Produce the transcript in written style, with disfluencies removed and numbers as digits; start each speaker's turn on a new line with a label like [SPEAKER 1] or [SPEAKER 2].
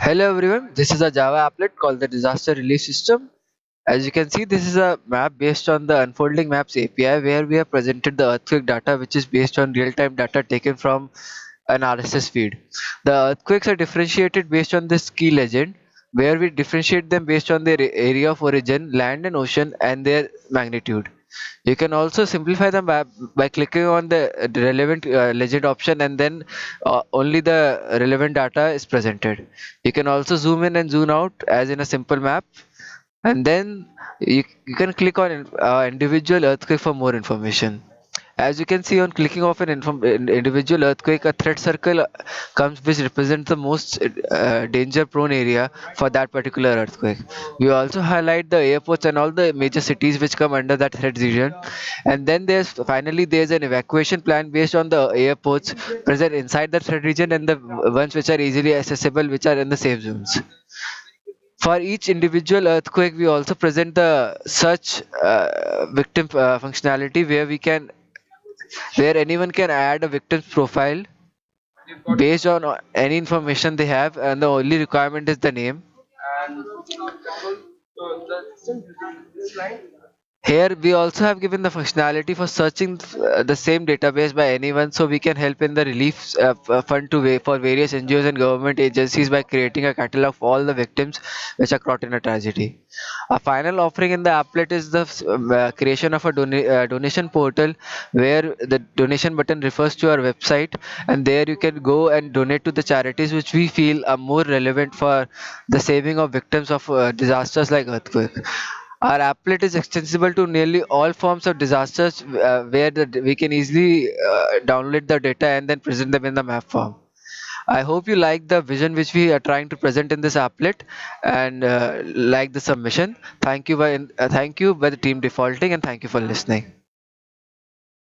[SPEAKER 1] Hello everyone, this is a Java applet called the Disaster Relief System. As you can see, this is a map based on the Unfolding Maps API where we have presented the earthquake data which is based on real-time data taken from an RSS feed. The earthquakes are differentiated based on this key legend where we differentiate them based on their area of origin, land and ocean and their magnitude. You can also simplify them by clicking on the relevant legend option and then only the relevant data is presented. You can also zoom in and zoom out as in a simple map, and then you can click on individual earthquake for more information. As you can see, on clicking of an individual earthquake, a threat circle comes which represents the most danger prone area for that particular earthquake. We also highlight the airports and all the major cities which come under that threat region. And then there's an evacuation plan based on the airports present inside the threat region and the ones which are easily accessible, which are in the safe zones. For each individual earthquake, we also present the search victim functionality where anyone can add a victim's profile based on any information they have, and the only requirement is the name. Here we also have given the functionality for searching the same database by anyone, so we can help in the relief fund for various NGOs and government agencies by creating a catalog of all the victims which are caught in a tragedy. A final offering in the applet is the creation of a donation portal where the donation button refers to our website, and there you can go and donate to the charities which we feel are more relevant for the saving of victims of disasters like earthquake. Our applet is extensible to nearly all forms of disasters where we can easily download the data and then present them in the map form. I hope you like the vision which we are trying to present in this applet and like the submission. Thank you by the team defaulting, and thank you for listening.